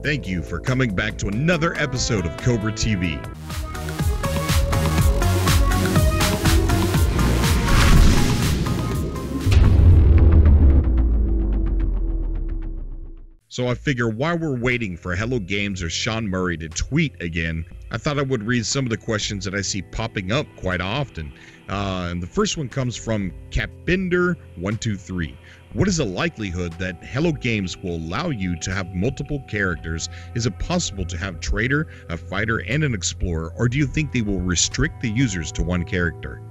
Thank you for coming back to another episode of Cobra TV. So I figure while we're waiting for Hello Games or Sean Murray to tweet again, I thought I would read some of the questions that I see popping up quite often. And the first one comes from Capbinder123. What is the likelihood that Hello Games will allow you to have multiple characters? Is it possible to have trader, a fighter, and an explorer, or do you think they will restrict the users to one character?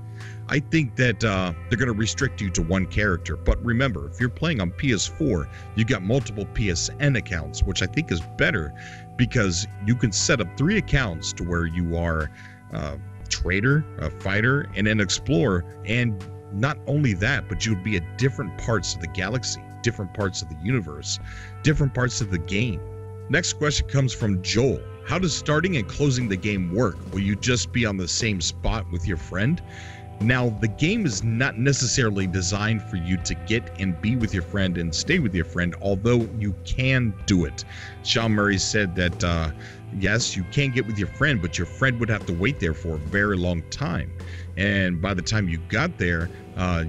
I think that they're going to restrict you to one character, but remember, if you're playing on PS4, you got multiple PSN accounts, which I think is better because you can set up 3 accounts to where you are trader, a fighter, and an explorer, and not only that, but you'll be at different parts of the galaxy, different parts of the universe, different parts of the game. Next question comes from Joel. How does starting and closing the game work? Will you just be on the same spot with your friend? Now, the game is not necessarily designed for you to get and be with your friend and stay with your friend, although you can do it. Sean Murray said that, yes, you can get with your friend, but your friend would have to wait there for a very long time. And by the time you got there,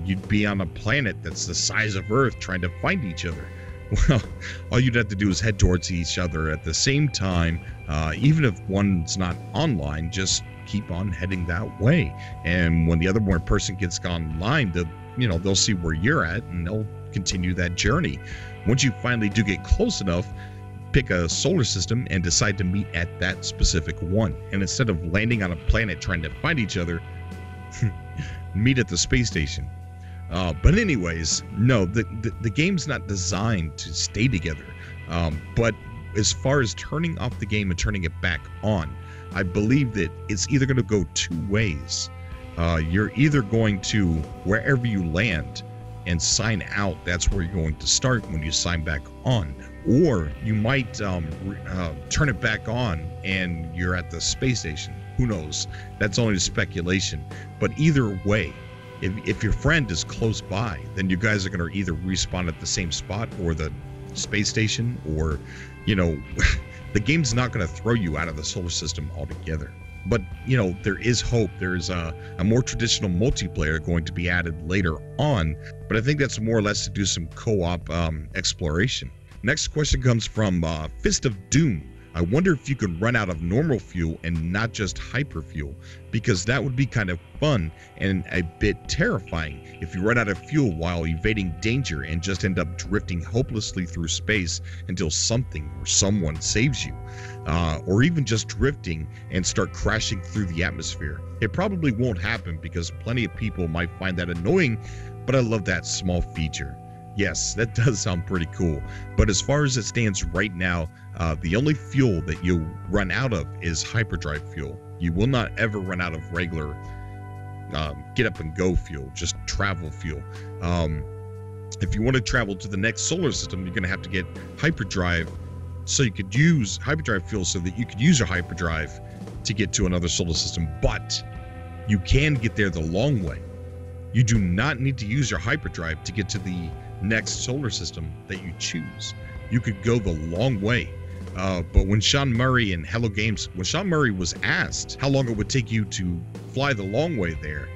you'd be on a planet that's the size of Earth trying to find each other. Well, all you'd have to do is head towards each other at the same time, even if one's not online, just keep on heading that way. And when the other one person gets online, they'll see where you're at and they'll continue that journey. Once you finally do get close enough, pick a solar system and decide to meet at that specific one. And instead of landing on a planet trying to find each other, meet at the space station. But anyways, no, the game's not designed to stay together. But as far as turning off the game and turning it back on, I believe that it's either going to go 2 ways. You're either going to, wherever you land and sign out, that's where you're going to start when you sign back on. Or you might turn it back on and you're at the space station. Who knows? That's only speculation. But either way, if your friend is close by, then you guys are going to either respawn at the same spot or the space station, or, the game's not going to throw you out of the solar system altogether. But, there is hope. There's a more traditional multiplayer going to be added later on, but I think that's more or less to do some co-op exploration. Next question comes from Fist of Doom. I wonder if you could run out of normal fuel and not just hyper fuel, because that would be kind of fun and a bit terrifying if you run out of fuel while evading danger and just end up drifting hopelessly through space until something or someone saves you, or even just drifting and start crashing through the atmosphere. It probably won't happen because plenty of people might find that annoying, but I love that small feature. Yes, that does sound pretty cool, but as far as it stands right now, the only fuel that you run out of is hyperdrive fuel. You will not ever run out of regular get up and go fuel, just travel fuel. If you want to travel to the next solar system, you're going to have to get hyperdrive, so you could use hyperdrive fuel so that you could use your hyperdrive to get to another solar system, but you can get there the long way. You do not need to use your hyperdrive to get to the next solar system that you choose. You could go the long way. But when Sean Murray and Hello Games, when Sean Murray was asked how long it would take you to fly the long way there,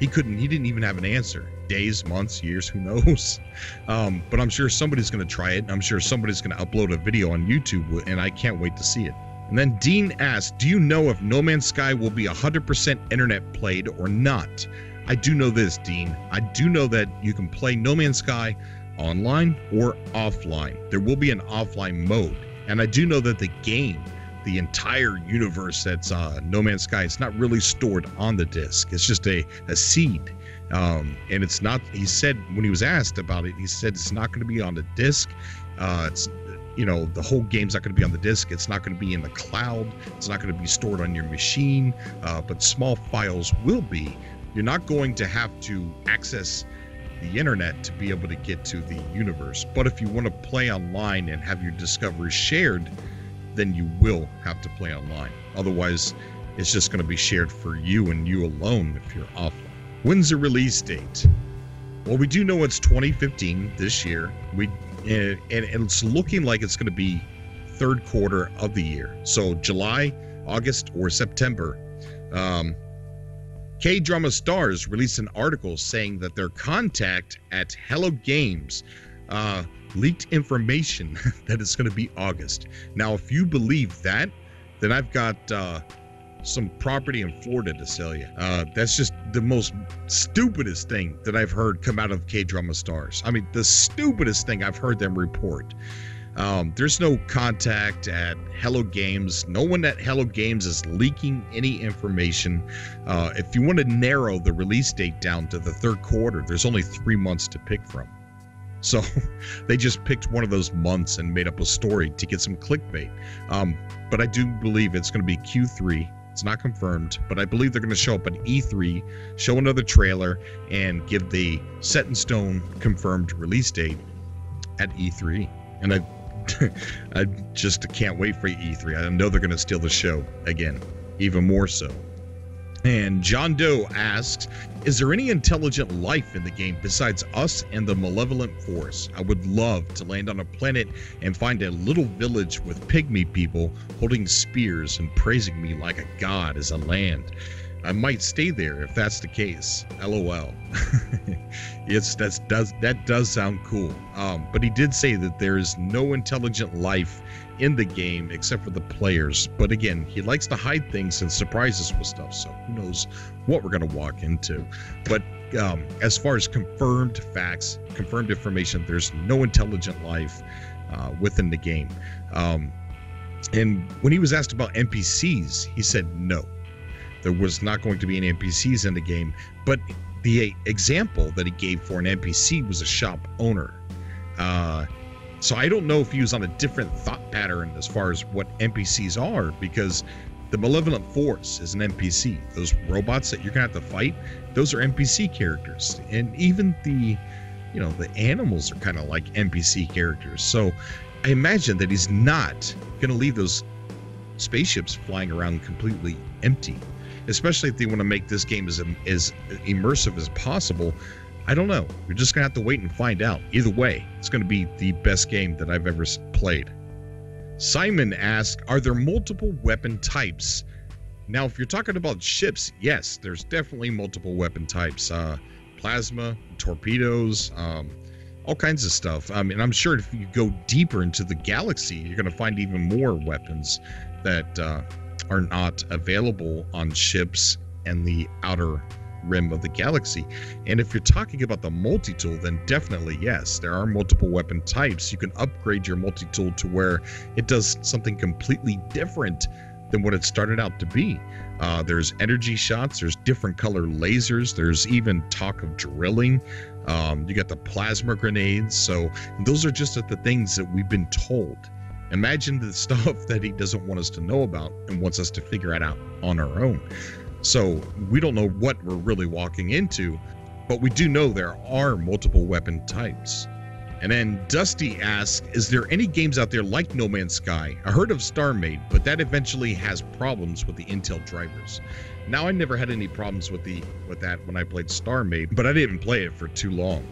he didn't even have an answer. Days, months, years, who knows? But I'm sure somebody's going to try it. I'm sure somebody's going to upload a video on YouTube, and I can't wait to see it. And then Dean asked, do you know if No Man's Sky will be 100% internet played or not? I do know this, Dean. I do know that you can play No Man's Sky online or offline. There will be an offline mode. And I do know that the game, the entire universe that's No Man's Sky, it's not really stored on the disc. It's just a seed. And it's not, he said, when he was asked about it, he said it's not going to be on the disc. It's, the whole game's not going to be on the disc. It's not going to be in the cloud. It's not going to be stored on your machine. But small files will be. You're not going to have to access the internet to be able to get to the universe. But if you want to play online and have your discoveries shared, then you will have to play online. Otherwise, it's just going to be shared for you and you alone if you're offline. When's the release date? Well, we do know it's 2015 this year. And it's looking like it's going to be third quarter of the year. So July, August, or September. K-Drama Stars released an article saying that their contact at Hello Games leaked information that it's going to be August. Now, if you believe that, then I've got some property in Florida to sell you. That's just the most stupidest thing that I've heard come out of K-Drama Stars. I mean, the stupidest thing I've heard them report. There's no contact at Hello Games. No one at Hello Games is leaking any information. If you want to narrow the release date down to the third quarter, there's only 3 months to pick from. So they just picked one of those months and made up a story to get some clickbait. But I do believe it's going to be Q3. It's not confirmed, but I believe they're going to show up at E3, show another trailer, and give the set in stone confirmed release date at E3. And I just can't wait for E3. I know they're going to steal the show again, even more so. And John Doe asks, is there any intelligent life in the game besides us and the malevolent force? I would love to land on a planet and find a little village with pygmy people holding spears and praising me like a god as I land. I might stay there if that's the case. LOL. That does sound cool. But he did say that there is no intelligent life in the game except for the players. But again, he likes to hide things and surprise us with stuff, so who knows what we're going to walk into. But as far as confirmed facts, confirmed information, there's no intelligent life within the game. And when he was asked about NPCs, he said no. There was not going to be any NPCs in the game, but the example that he gave for an NPC was a shop owner. So I don't know if he was on a different thought pattern as far as what NPCs are, because the malevolent force is an NPC. Those robots that you're gonna have to fight, those are NPC characters, and even the animals are kind of like NPC characters. So I imagine that he's not gonna leave those spaceships flying around completely empty, especially if they want to make this game as immersive as possible. I don't know. We're just going to have to wait and find out. Either way, it's going to be the best game that I've ever played. Simon asks, are there multiple weapon types? Now, if you're talking about ships, yes, there's definitely multiple weapon types. Plasma, torpedoes, all kinds of stuff. And I'm sure if you go deeper into the galaxy, you're going to find even more weapons that are not available on ships and the outer rim of the galaxy. And if you're talking about the multi-tool, then definitely yes, there are multiple weapon types. You can upgrade your multi-tool to where it does something completely different than what it started out to be. There's energy shots, there's different color lasers, there's even talk of drilling. You got the plasma grenades. So those are just the things that we've been told. Imagine the stuff that he doesn't want us to know about and wants us to figure it out on our own. So we don't know what we're really walking into, but we do know there are multiple weapon types. And then Dusty asks, is there any games out there like No Man's Sky? I heard of StarMade, but that eventually has problems with the Intel drivers. Now, I never had any problems with that when I played StarMade, but I didn't play it for too long.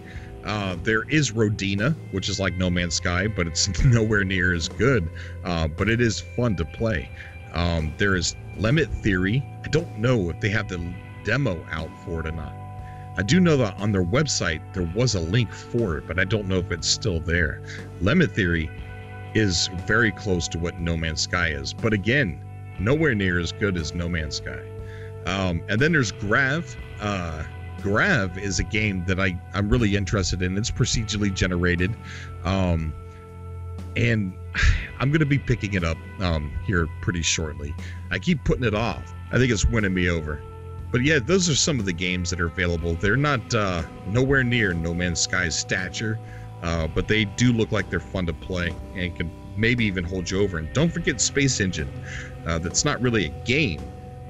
There is Rodina, which is like No Man's Sky, but it's nowhere near as good, but it is fun to play. There is Limit Theory. I don't know if they have the demo out for it or not. I do know that on their website there was a link for it, but I don't know if it's still there. Limit Theory is very close to what No Man's Sky is, but again, nowhere near as good as No Man's Sky. And then there's Grav. Grav is a game that I'm really interested in. It's procedurally generated. And I'm going to be picking it up here pretty shortly. I keep putting it off. I think it's winning me over. But yeah, those are some of the games that are available. They're not nowhere near No Man's Sky's stature, but they do look like they're fun to play and can maybe even hold you over. And don't forget Space Engine. That's not really a game,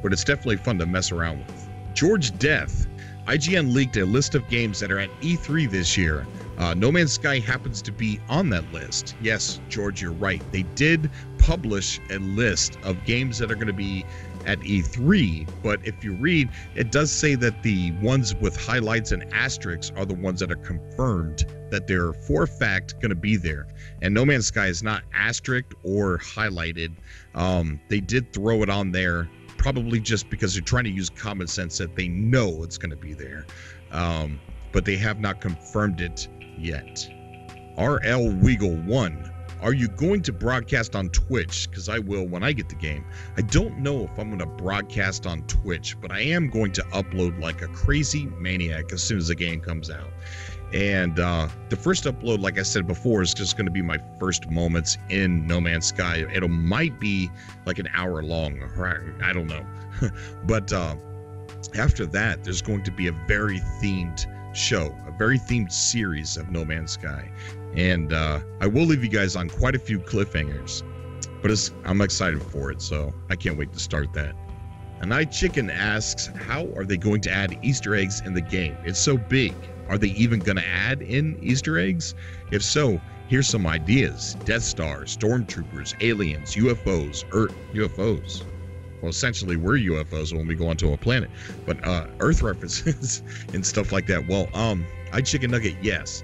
but it's definitely fun to mess around with. George Death. IGN leaked a list of games that are at E3 this year. No Man's Sky happens to be on that list. Yes, George, you're right. They did publish a list of games that are going to be at E3, but if you read, it does say that the ones with highlights and asterisks are the ones that are confirmed that they're for a fact going to be there. And No Man's Sky is not asterisked or highlighted. They did throw it on there, probably just because they're trying to use common sense that they know it's going to be there. But they have not confirmed it yet. RL Weagle 1. Are you going to broadcast on Twitch? Because I will when I get the game. I don't know if I'm going to broadcast on Twitch, but I am going to upload like a crazy maniac as soon as the game comes out. And the first upload, like I said before, is just going to be my first moments in No Man's Sky. It might be like an hour long. I don't know. But after that, there's going to be a very themed show, a very themed series of No Man's Sky. And I will leave you guys on quite a few cliffhangers, but I'm excited for it, so I can't wait to start that. And Night Chicken asks, how are they going to add Easter eggs in the game? It's so big. Are they even going to add in Easter eggs? If so, here's some ideas. Death Star, stormtroopers, aliens, UFOs, UFOs. Well, essentially, we're UFOs when we go onto a planet, but Earth references and stuff like that. Well, I Chicken Nugget, yes.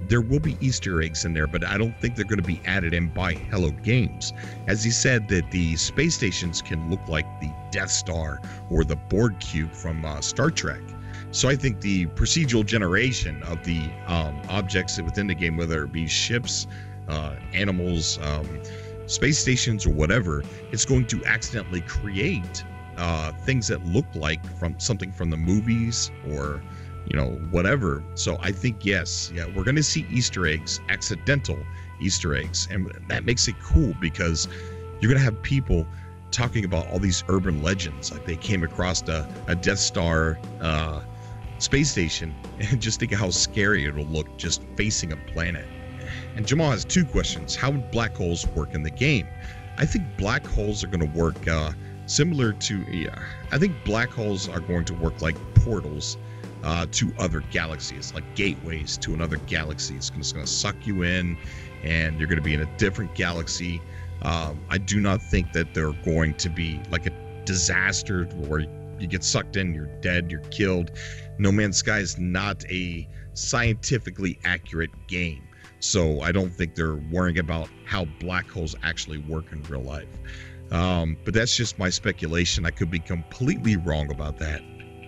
There will be Easter eggs in there, but I don't think they're going to be added in by Hello Games. As he said, that the space stations can look like the Death Star or the Borg cube from Star Trek. So I think the procedural generation of the objects within the game, whether it be ships, animals, space stations, or whatever, it's going to accidentally create things that look like something from the movies or whatever. So I think, yes, yeah, we're going to see Easter eggs, accidental Easter eggs. And that makes it cool because you're going to have people talking about all these urban legends. Like they came across a Death Star space station, and just think of how scary it'll look just facing a planet. And Jamal has two questions. How would black holes work in the game? I think black holes are going to work similar to, I think black holes are going to work like portals to other galaxies, like gateways to another galaxy. It's just going to suck you in, and you're going to be in a different galaxy. I do not think that they're going to be like a disaster where you get sucked in, you're dead, you're killed. No Man's Sky is not a scientifically accurate game, so I don't think they're worrying about how black holes actually work in real life. But that's just my speculation. I could be completely wrong about that.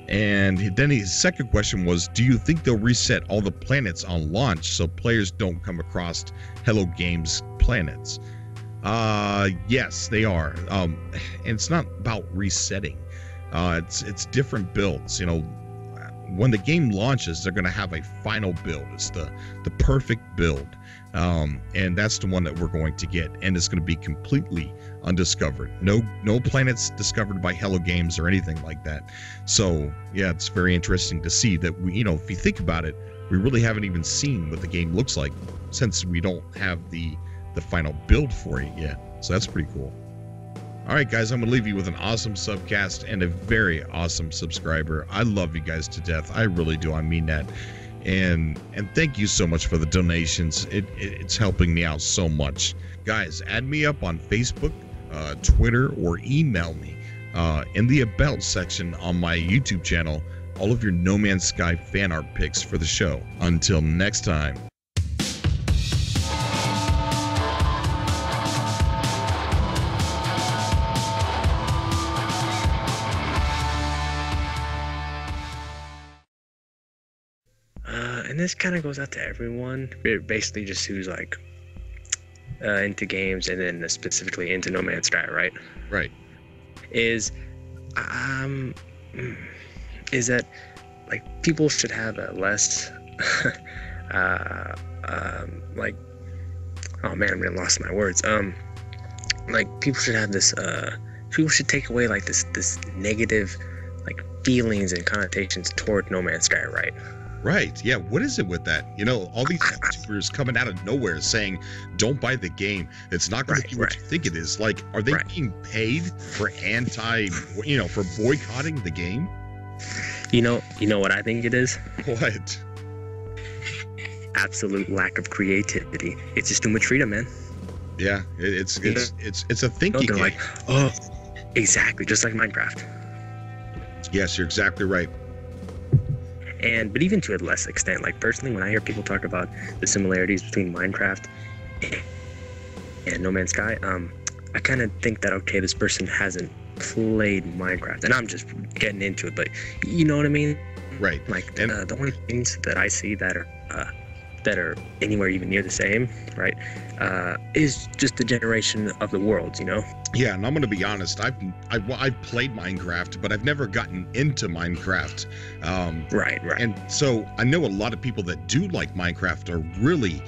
And then his second question was, do you think they'll reset all the planets on launch so players don't come across Hello Games planets? Yes, they are. And it's not about resetting. It's different builds. When the game launches, they're going to have a final build. It's the perfect build. And that's the one that we're going to get. And it's going to be completely undiscovered. No planets discovered by Hello Games or anything like that. So, yeah, it's very interesting to see that we, if you think about it, we really haven't even seen what the game looks like since we don't have the final build for it yet. So that's pretty cool. All right, guys, I'm going to leave you with an awesome subcast and a very awesome subscriber. I love you guys to death. I really do. I mean that. And thank you so much for the donations. It's helping me out so much. Guys, add me up on Facebook, Twitter, or email me in the About section on my YouTube channel all of your No Man's Sky fan art pics for the show. Until next time. And this kind of goes out to everyone, basically just who's like into games and then specifically into No Man's Sky, right? Right. Is that like people should have a less like, oh man, I'm gonna lost my words. Like people should have this. People should take away like this negative like feelings and connotations toward No Man's Sky, right? Right. Yeah. What is it with that? All these YouTubers coming out of nowhere saying, don't buy the game. It's not going to be what you think it is. Like, are they being paid for for boycotting the game? You know what I think it is? What? absolute lack of creativity. It's just too much freedom, man. Yeah, it's a thinking They're game. like, oh, exactly, just like Minecraft. Yes, you're exactly right. But even to a less extent, like personally, when I hear people talk about the similarities between Minecraft and No Man's Sky, I kind of think that, okay, this person hasn't played Minecraft, and I'm just getting into it, but you know what I mean? Right. Like the only things that I see that are anywhere even near the same, right, is just the generation of the worlds, you know? Yeah, and I'm gonna be honest. I've played Minecraft, but I've never gotten into Minecraft. Right. And so I know a lot of people that do like Minecraft are really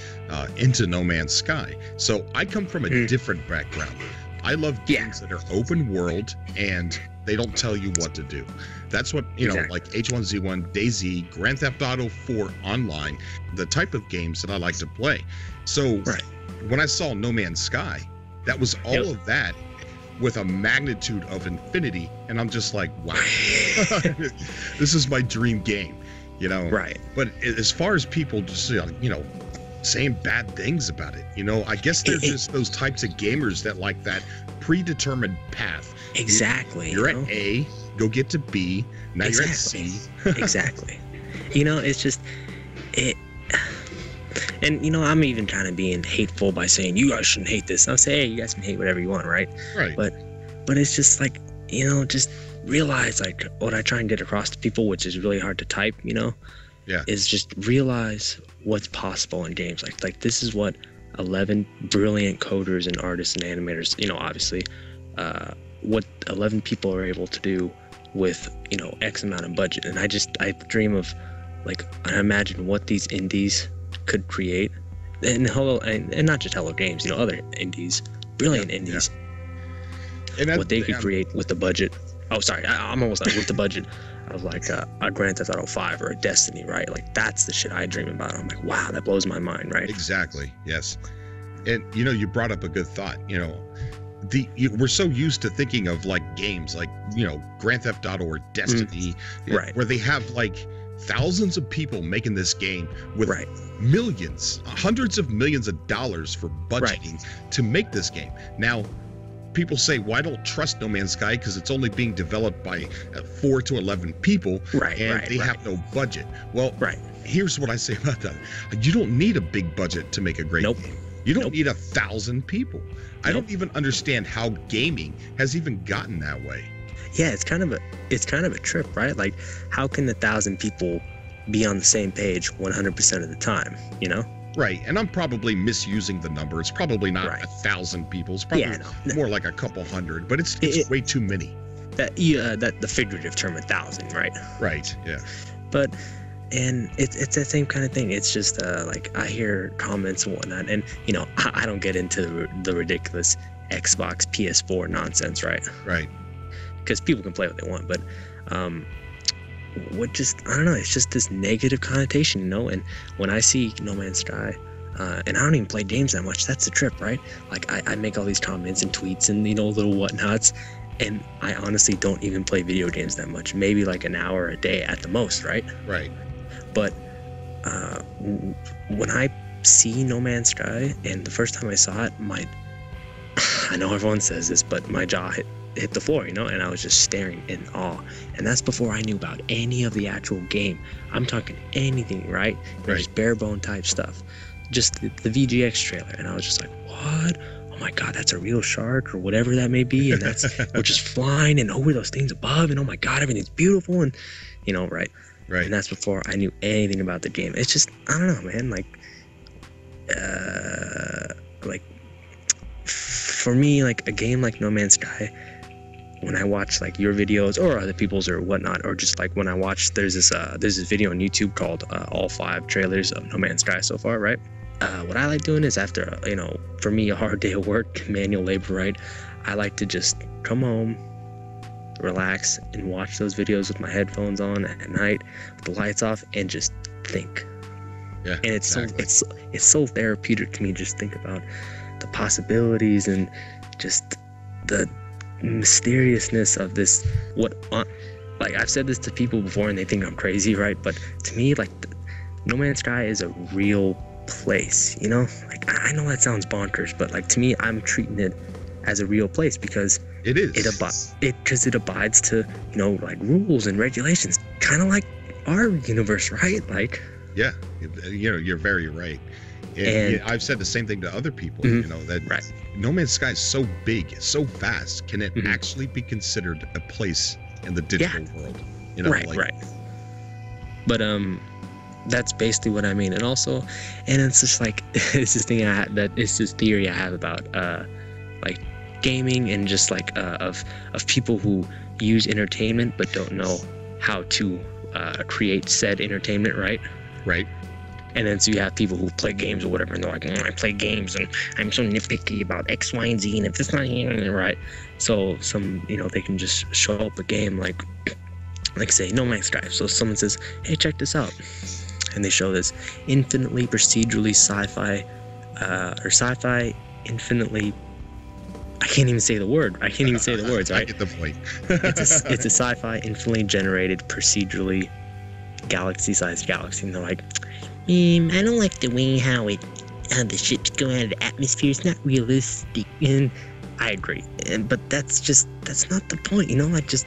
into No Man's Sky. So I come from a different background. I love games that are open world and they don't tell you what to do. That's what, you know, like H1Z1, DayZ, Grand Theft Auto 4 Online, the type of games that I like to play. So when I saw No Man's Sky, that was all of that with a magnitude of infinity, and I'm just like, wow, this is my dream game, you know? Right. But as far as people just, you know, saying bad things about it, you know, I guess they're just those types of gamers that like that predetermined path. Exactly. You're at A, go get to B, now you're at C. Exactly. You know, it's just it. And, you know, I'm even kind of being hateful by saying, you guys shouldn't hate this. I'll say, hey, you guys can hate whatever you want, right? Right. But it's just like, you know, just realize, like, what I try and get across to people, which is really hard to type, you know, is just realize what's possible in games. Like this is what 11 brilliant coders and artists and animators, you know, obviously, what 11 people are able to do with, you know, X amount of budget. And I dream of, like, I imagine what these indies could create, and not just Hello Games, you know, other indies, brilliant indies, and what they could create with the budget. Oh, sorry, I'm almost done with the budget of like a Grand Theft Auto 5 or a Destiny, right? Like that's the shit I dream about. I'm like, wow, that blows my mind, right? Exactly. Yes. And you know, you brought up a good thought. You know, we're so used to thinking of like games like, you know, Grand Theft Auto or Destiny, where they have like thousands of people making this game with millions, hundreds of millions of dollars for budgeting to make this game. Now, people say, well, I don't trust No Man's Sky because it's only being developed by 4 to 11 people and they have no budget. Well, here's what I say about that. You don't need a big budget to make a great game. You don't need 1,000 people. I don't even understand how gaming has even gotten that way. Yeah, it's kind of a trip, right? Like, how can 1,000 people be on the same page 100% of the time, you know? Right, and I'm probably misusing the number. It's probably not 1,000 people. It's probably more like a couple hundred, but it's way too many. That the figurative term 1,000, right? Right, yeah. But it's that same kind of thing. It's just like I hear comments and whatnot, and you know, I don't get into the ridiculous Xbox PS4 nonsense, right? Right. Because people can play what they want, but I don't know, it's just this negative connotation, you know. And when I see No Man's Sky, and I don't even play games that much, that's the trip, right? Like I make all these comments and tweets and, you know, little whatnots, and I honestly don't even play video games that much, maybe like an hour a day at the most, right? Right. But when I see No Man's Sky, and the first time I saw it, I know everyone says this, but my jaw hit the floor, you know, and I was just staring in awe. And that's before I knew about any of the actual game. I'm talking anything, right? Just bare bone type stuff. Just the VGX trailer, and I was just like, what? Oh my god, that's a real shark or whatever that may be, and that's we're just flying, and over those things above, and oh my god, everything's beautiful, and you know, right. And that's before I knew anything about the game. It's just, I don't know, man, like for me, like a game like No Man's Sky, when I watch like your videos or other people's or whatnot, or just like when I watch, there's this video on YouTube called all 5 trailers of No Man's Sky so far, right? What I like doing is after, you know, for me, a hard day of work, manual labor, right? I like to just come home, relax, and watch those videos with my headphones on at night, with the lights off, and just think. Yeah, and it's so therapeutic to me. Just think about the possibilities and just the mysteriousness of this. Like I've said this to people before, and they think I'm crazy, right? But to me, like No Man's Sky is a real place, you know? Like, I know that sounds bonkers, but like to me, I'm treating it as a real place because it is. It abides to, you know, like rules and regulations, kind of like our universe, right? Like, yeah, you know, you're very right. And I've said the same thing to other people, you know, that No Man's Sky is so big, so vast. Can it actually be considered a place in the digital world? You know, right. But that's basically what I mean. And also, and it's just like it's this thing it's this theory I have about like gaming and just like of people who use entertainment but don't know how to create said entertainment, right? Right. And then so you have people who play games or whatever, and they're like, I play games and I'm so nitpicky about X, Y, and Z, and if it's not right. So you know, they can just show up a game like say No Man's Sky. So someone says, hey, check this out. And they show this infinitely procedurally sci-fi infinitely, I can't even say the word. I can't even say the words, right? I get the point. it's a sci-fi infinitely generated procedurally galaxy-sized galaxy. And they're like, I don't like the way how the ships go out of the atmosphere. It's not realistic. And I agree. But that's not the point, you know? Like, just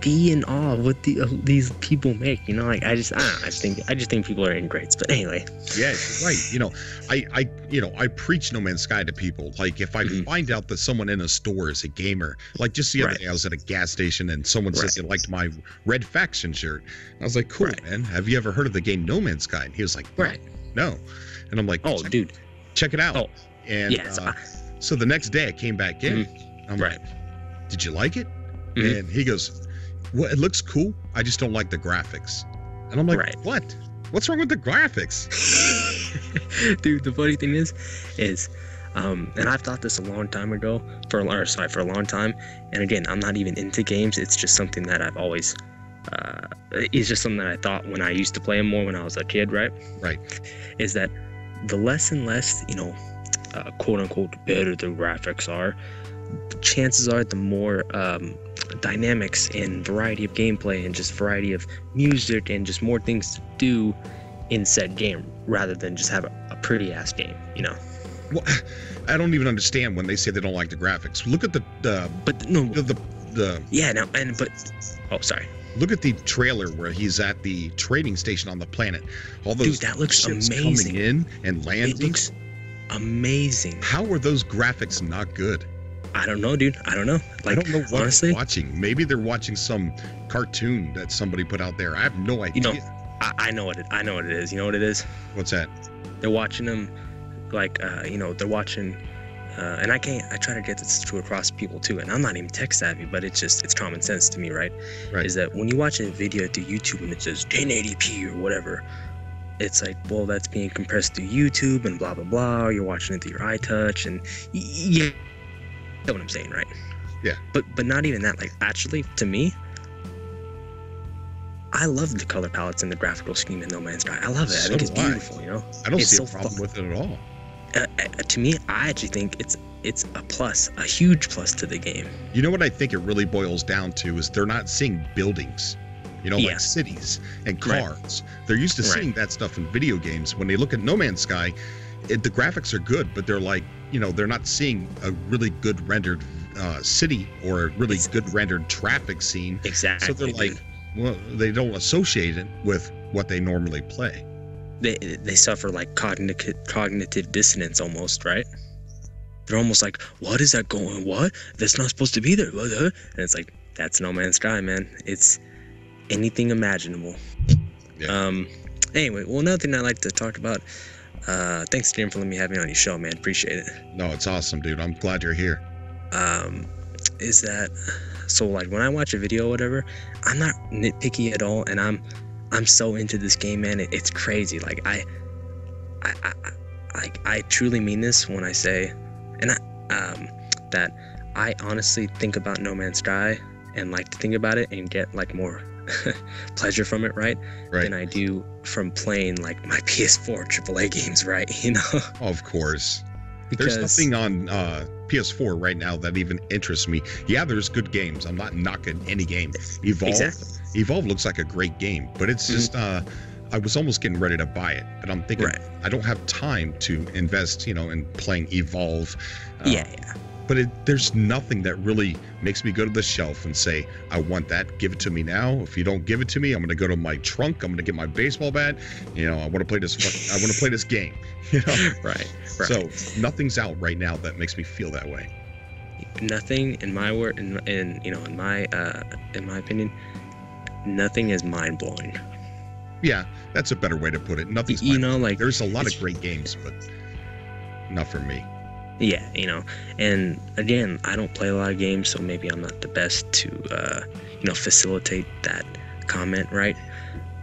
be in awe of what these people make, you know? Like, I just think people are ingrates. But anyway. Yeah, you're right. You know, I preach No Man's Sky to people. Like, if I find out that someone in a store is a gamer, like just the other day I was at a gas station and someone said they liked my Red Faction shirt. I was like, cool, man. Have you ever heard of the game No Man's Sky? And he was like, no. And I'm like, oh, dude, check it out. Oh, and so the next day I came back in. I'm like, did you like it? And he goes, well, it looks cool. I just don't like the graphics. And I'm like, what? What's wrong with the graphics? Dude, the funny thing is, and I've thought this a long time ago, for a long time. And again, I'm not even into games. It's just something that I've always, it's just something that I thought when I used to play them more when I was a kid, right? Right. Is that the less and less, you know, quote unquote, better the graphics are, chances are the more dynamics and variety of gameplay and just variety of music and just more things to do in said game rather than just have a pretty ass game, you know? Well, I don't even understand when they say they don't like the graphics. Look at sorry. Look at the trailer where he's at the trading station on the planet. All those that looks amazing. Coming in and landing. It looks amazing. How are those graphics not good? I don't know, dude. I don't know. Like, I don't know what honestly, they're watching. Maybe they're watching some cartoon that somebody put out there. I have no idea. You know, I know what it is. You know what it is? What's that? They're watching them, like, you know, they're watching, and I try to get this to across to people too, and I'm not even tech savvy, but it's common sense to me, right? Is that when you watch a video through YouTube and it says 1080p or whatever, it's like, well, that's being compressed through YouTube and blah, blah, blah. You're watching it through your iTouch and yeah. You know what I'm saying, right? Yeah. But not even that. Like, actually, to me, I love the color palettes and the graphical scheme in No Man's Sky. I love it. I think it's beautiful, you know? I don't see a problem with it at all. To me, I actually think it's a plus, a huge plus to the game. You know what I think it really boils down to is they're not seeing buildings, you know, like cities and cars. They're used to seeing that stuff in video games. When they look at No Man's Sky, the graphics are good, but they're like, you know, they're not seeing a really good rendered city or a really good rendered traffic scene. Exactly. So they're like, well, they don't associate it with what they normally play. They suffer like cognitive dissonance almost, right? They're almost like, what is that going? What? That's not supposed to be there. And it's like, that's No Man's Sky, man. It's anything imaginable. Yeah. Anyway, well, another thing I like to talk about. Thanks, Jim, for letting me have me on your show, man. Appreciate it. No, it's awesome, dude. I'm glad you're here. Is that so? Like, when I watch a video or whatever, I'm not nitpicky at all, and I'm so into this game, man. It's crazy. Like, I truly mean this when I say, that I honestly think about No Man's Sky and like to think about it and get like more pleasure from it, right? Than I do from playing like my PS4 AAA games, right? You know? Of course. There's nothing on PS4 right now that even interests me. Yeah, there's good games. I'm not knocking any game. Evolve looks like a great game, but it's just I was almost getting ready to buy it, and I'm thinking, Right. I don't have time to invest, in playing Evolve. Yeah. But there's nothing that really makes me go to the shelf and say, I want that. Give it to me now. If you don't give it to me, I'm going to go to my trunk. I'm going to get my baseball bat. I want to play this. I want to play this game. Right. So nothing's out right now that makes me feel that way. Nothing in my word, in my opinion, nothing is mind blowing. Yeah, that's a better way to put it. Nothing's like there's a lot of great games, but not for me. Yeah, and again, I don't play a lot of games, so maybe I'm not the best to facilitate that comment, right?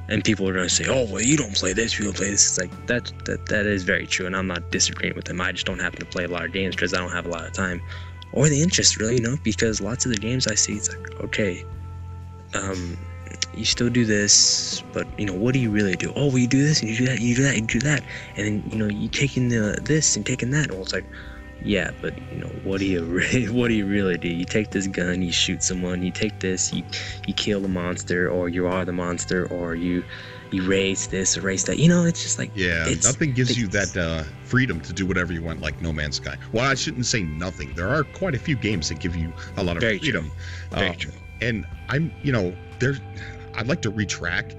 And people are gonna say, "Oh, well, you don't play this, you don't play this." It's like that is very true, and I'm not disagreeing with them. I just don't happen to play a lot of games because I don't have a lot of time or the interest, really, because lots of the games I see, it's like, okay, you still do this, but what do you really do? Oh, well, you do this and you do that, you do that, you do that, and then you taking this and taking that. Well, it's like, yeah, but what do you really do? You take this gun, you shoot someone. You take this, you kill the monster, or you are the monster, or you race this or race that. It's just like, nothing gives you that freedom to do whatever you want, like No Man's Sky. Well, I shouldn't say nothing. There are quite a few games that give you a lot of freedom. Very true. And I'm, I'd like to retract.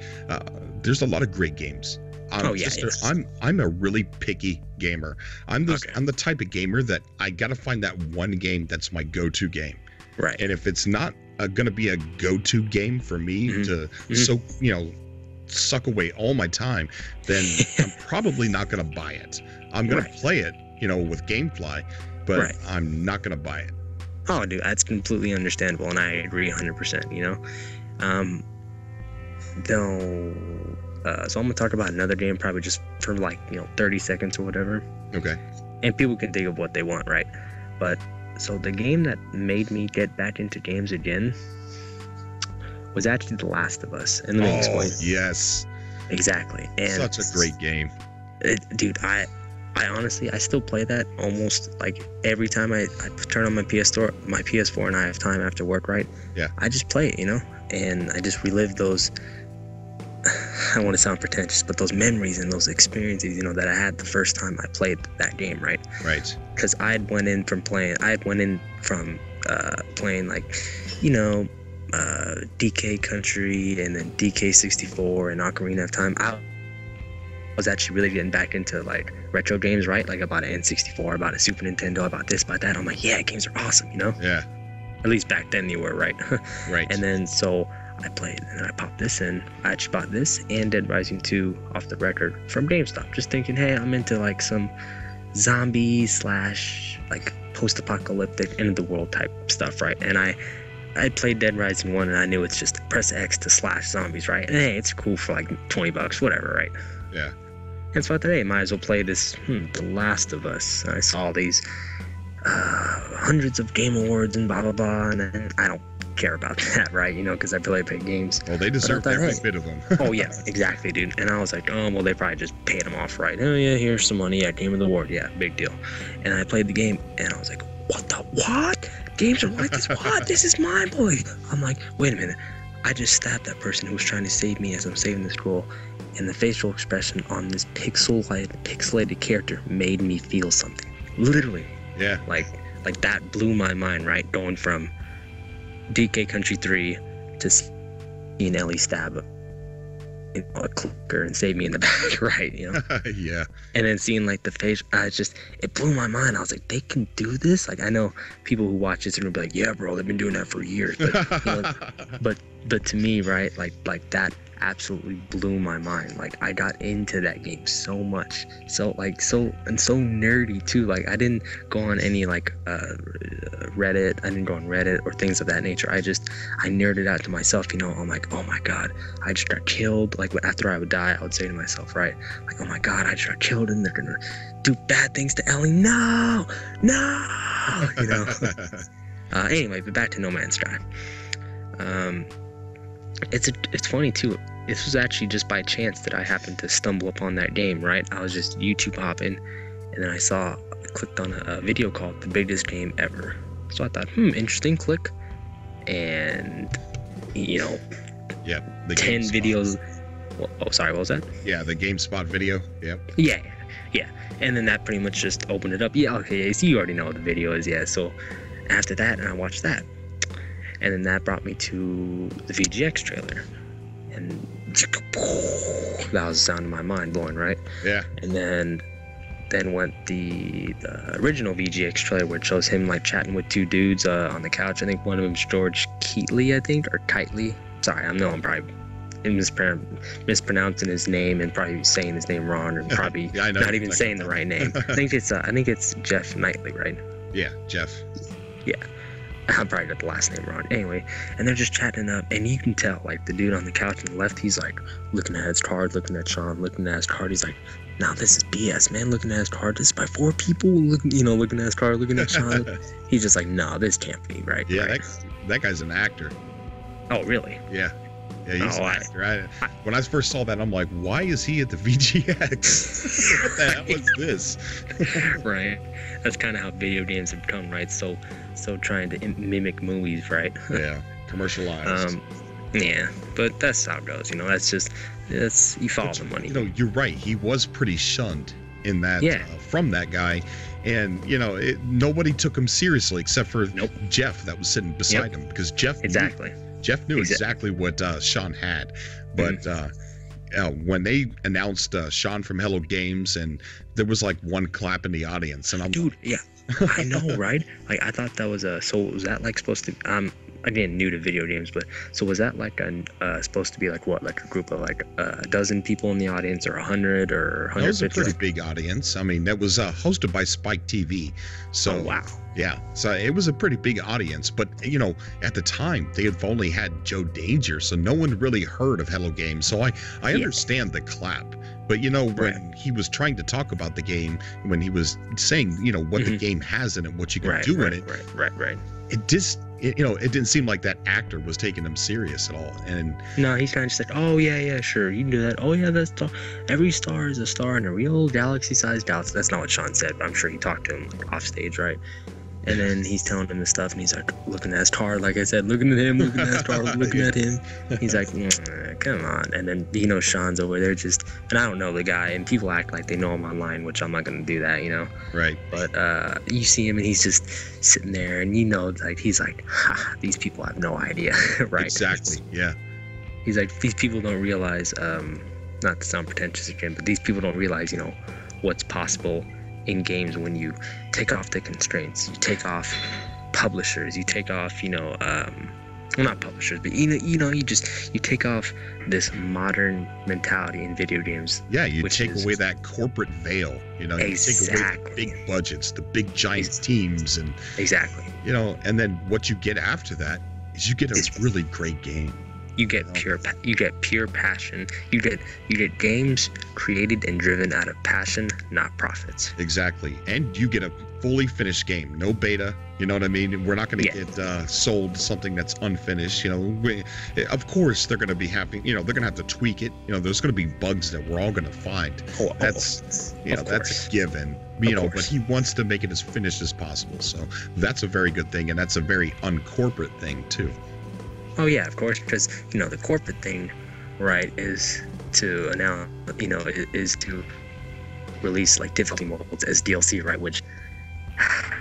There's a lot of great games. I'm a really picky gamer. I'm the type of gamer that I gotta find that one game that's my go-to game. Right. And if it's not gonna be a go-to game for me to suck away all my time, then I'm probably not gonna buy it. I'm gonna play it, with GameFly, but I'm not gonna buy it. Oh, dude, that's completely understandable, and I agree 100%. So I'm gonna talk about another game, probably just for 30 seconds or whatever. Okay. And people can think of what they want, right? But so the game that made me get back into games again was actually The Last of Us. And let me explain. Yes. Exactly. And such a great game. Dude, I honestly, I still play that almost every time I turn on my PS4 and I have time after work, right? Yeah. I just play it, and I just relive those. I don't want to sound pretentious, but those memories and those experiences, that I had the first time I played that game, right? Right. Because I went in from playing DK Country and then DK64 and Ocarina of Time. I was actually really getting back into retro games, right? About an N64, about a Super Nintendo, about this, about that. I'm like, yeah, games are awesome, Yeah. At least back then they were, right? Right. And then so I played and I popped this in. I actually bought this and Dead Rising 2 off the record from GameStop, just thinking, hey, I'm into some zombie / post-apocalyptic end of the world type stuff, right? And I played Dead Rising 1 and I knew it's just press X to slash zombies, right? And hey, it's cool for $20, whatever, right? Yeah. And so I thought, hey, might as well play this The Last of Us. And I saw these hundreds of game awards and blah blah blah, and then I don't care about that, right? Because I play games. Well, they deserve every bit of them. Oh yeah, exactly, dude. And I was like, oh well, they probably just paid them off, right? Oh yeah, here's some money. Yeah, game of the award. Yeah, big deal. And I played the game, and I was like, what? Games are like this? What? This is mine, boy. I'm like, wait a minute. I just stabbed that person who was trying to save me as I'm saving this girl, and the facial expression on this pixelated character made me feel something. Literally. Yeah. Like that blew my mind, right? Going from DK Country 3 to seeing Ellie stab a clicker and save me in the back, right? Yeah. And then seeing the face, it blew my mind. I was like, they can do this? I know people who watch this are gonna be like, yeah, bro, they've been doing that for years. But but to me, right, like that absolutely blew my mind. I got into that game so much, so nerdy too. I didn't go on any Reddit. I didn't go on Reddit or things of that nature. I nerded out to myself. I'm like, oh my god, I just got killed. After I would die, I would say to myself, right, oh my god, I just got killed, and they're gonna do bad things to Ellie. No. Anyway, but back to No Man's Sky. It's funny too. This was actually just by chance that I happened to stumble upon that game, right? I was just YouTube hopping, and then I clicked on a video called The Biggest Game Ever. So I thought, interesting, click. And, yeah, 10 videos. Oh, sorry, what was that? Yeah, the GameSpot video. Yep. Yeah. And then that pretty much just opened it up. Yeah, okay, so you already know what the video is, yeah. So after that, I watched that. And then that brought me to the VGX trailer. And that was the sound of my mind blowing, right? Yeah. And then went the original VGX trailer where it shows him like chatting with two dudes on the couch. I think one of them's George Keatley, I think, or Kitely. Sorry, I'm probably mispronouncing his name and probably saying his name wrong, or probably not even saying the right name. I think it's Jeff Knightley, right? Yeah, Jeff. Yeah. I probably got the last name wrong. Anyway, and they're just chatting up, and you can tell, like, the dude on the couch on the left, he's like looking at his card, looking at Sean, looking at his card. He's like, "Nah, this is BS, man. Looking at his card, this is by 4 people. Looking at his card, looking at Sean." He's just like, "Nah, this can't be right." Yeah, right. that guy's an actor. Oh, really? Yeah, he's an actor. When I first saw that, I'm like, why is he at the VGX? What the hell is this? Right. That's kind of how video games have become, right? So trying to mimic movies, right? Yeah, commercialized. Yeah, but that's how it goes. You follow the money. You're right. He was pretty shunned in that from that guy, and nobody took him seriously except for Jeff that was sitting beside him, because Jeff knew exactly what Sean had. But when they announced Sean from Hello Games, and there was like one clap in the audience, and I know, right? Like, I thought that was so was that like supposed to again, new to video games, but so was that like supposed to be like what, like a group of like a dozen people in the audience, or 100 or 150? That was a pretty big audience. I mean, that was hosted by Spike TV. So wow. Yeah, so it was a pretty big audience, but at the time they had only had Joe Danger, so no one really heard of Hello Games. So I understand the clap, but when he was trying to talk about the game, when he was saying what the game has in it, what you can do in it, right. It just it didn't seem like that actor was taking him serious at all. And no, he's kind of just like, oh yeah, sure, you can do that. Oh yeah, that's every star is a star in a real galaxy-sized galaxy. That's not what Sean said, but I'm sure he talked to him off stage, right? And then he's telling him the stuff, and he's like looking at his card, like I said, looking at him, looking at his card, looking at him. He's like, come on. And then Sean's over there just, and I don't know the guy, and people act like they know him online, which I'm not gonna do that, Right. But you see him, and he's just sitting there, and like he's like, ha, these people have no idea, right? Exactly. Yeah. He's like, these people don't realize, not to sound pretentious again, but these people don't realize, what's possible in games when you take off the constraints, you take off publishers, you take off well, not publishers, but you take off this modern mentality in video games. Yeah, you take away that corporate veil, exactly. You take away the big budgets, the big giant teams, and exactly, and then what you get after that is you get a really great game. You get pure passion. You get games created and driven out of passion, not profits. Exactly. And you get a fully finished game, no beta. You know what I mean? We're not going to get sold something that's unfinished. Of course they're going to be having, they're going to have to tweak it. There's going to be bugs that we're all going to find. That's a given. But he wants to make it as finished as possible. So that's a very good thing, and that's a very uncorporate thing too. Oh yeah, of course, because the corporate thing, right, is to announce, is to release like difficulty modes as DLC, right? Which,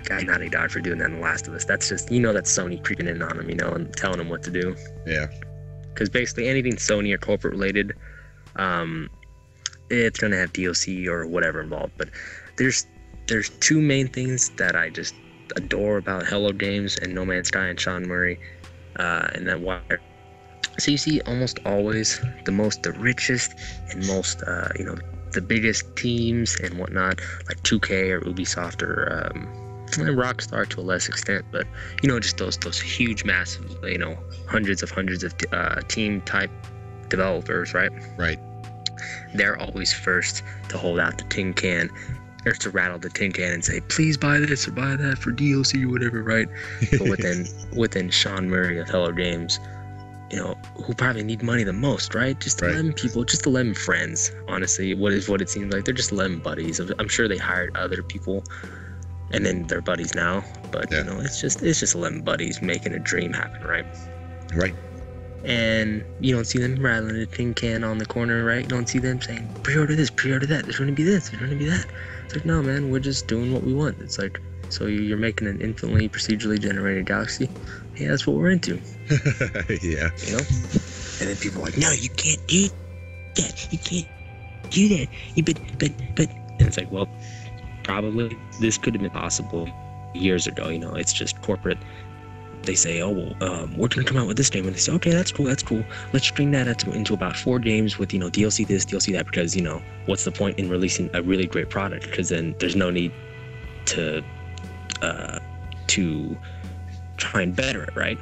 God, Naughty Dog for doing that in The Last of Us. That's just, that's Sony creeping in on them, and telling them what to do. Yeah. Because basically anything Sony or corporate related, it's gonna have DLC or whatever involved. But there's two main things that I just adore about Hello Games and No Man's Sky and Sean Murray. And that wire. So you see almost always the richest and most, the biggest teams and whatnot, like 2K or Ubisoft or Rockstar to a less extent, but just those huge, massive, hundreds of team type developers, right? Right. They're always first to hold out the tin can. Or to rattle the tin can and say, please buy this or buy that for DLC or whatever, right? But within Sean Murray of Hello Games, who probably need money the most, right? Just 11 people, just 11 friends, honestly, what it seems like. They're just 11 buddies. I'm sure they hired other people and then they're buddies now, but it's just 11 buddies making a dream happen, right? Right. and you don't see them rattling a tin can on the corner, right? You don't see them saying, pre-order this, pre-order that, there's going to be this, there's going to be that. It's like, no, man, we're just doing what we want. It's like, so you're making an infinitely procedurally generated galaxy? Yeah, that's what we're into. Yeah. You know? And then people are like, no, you can't do that. You can't do that. But. And it's like, well, probably this could have been possible years ago. You know, it's just corporate. They say, oh, well, we're going to come out with this game. And they say, okay, that's cool. Let's string that into about 4 games with, you know, DLC this, DLC that. Because, you know, what's the point in releasing a really great product? Because then there's no need to try and better it, right?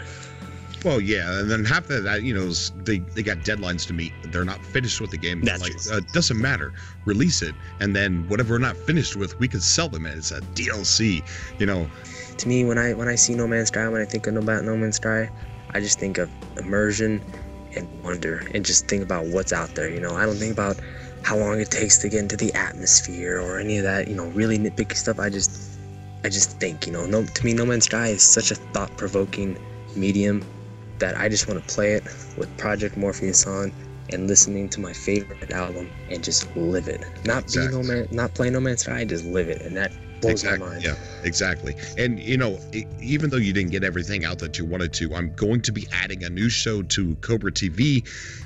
Well, yeah, and then half of that, you know, they got deadlines to meet. They're not finished with the game. That's like, doesn't matter. Release it, and then whatever we're not finished with, we could sell them as a DLC. You know. To me, when I see No Man's Sky, when I think about No Man's Sky, I just think of immersion and wonder, and just think about what's out there. You know, I don't think about how long it takes to get into the atmosphere or any of that. You know, really nitpicky stuff. I just think, you know, to me, No Man's Sky is such a thought-provoking medium that I just want to play it with Project Morpheus on and listening to my favorite album and just live it. Not play No Man's Sky, just live it, and that blows my mind. Yeah, exactly. And you know, even though you didn't get everything out that you wanted to, I'm going to be adding a new show to Cobra TV,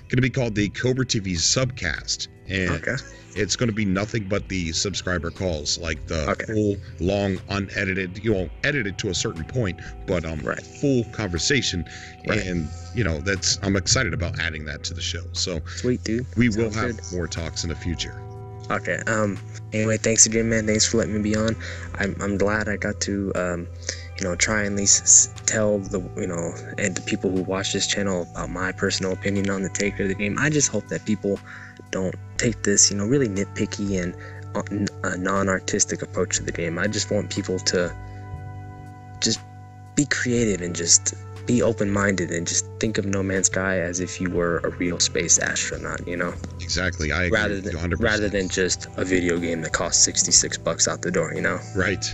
going to be called the Cobra TV Subcast, and it's going to be nothing but the subscriber calls, like the full, long, unedited. You won't edit it to a certain point, but full conversation. Right. And you know, I'm excited about adding that to the show. So sweet, dude. We will have more talks in the future. Okay. Anyway, thanks again, man. Thanks for letting me be on. I'm glad I got to you know, try and at least tell the, you know, and the people who watch this channel about my personal opinion on the take of the game. I just hope that people don't take this, you know, really nitpicky and a non-artistic approach to the game. I just want people to just be creative and just be open-minded and just think of No Man's Sky as if you were a real space astronaut, you know? Exactly. I agree. 100%. Rather than just a video game that costs $66 out the door, you know? Right.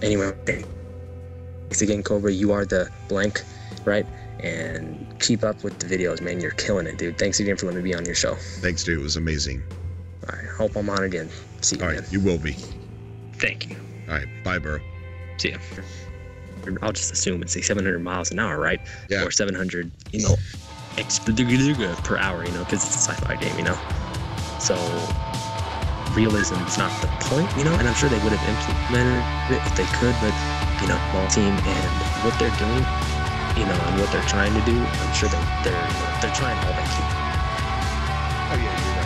Anyway, thanks again, Cobra. You are the blank, right? And keep up with the videos, man. You're killing it, dude. Thanks again for letting me be on your show. Thanks, dude. It was amazing. All right. Hope I'm on again. See you, All right. You will be. Thank you. All right. Bye, bro. See ya. I'll just assume it's like 700 miles an hour, right? Yeah. Or 700, you know, per hour, you know, because it's a sci-fi game, you know? So realism is not the point, you know? And I'm sure they would have implemented it if they could, but, you know, small team and what they're doing, you know, and what they're trying to do, I'm sure they're trying all they can. Oh, yeah, you're right.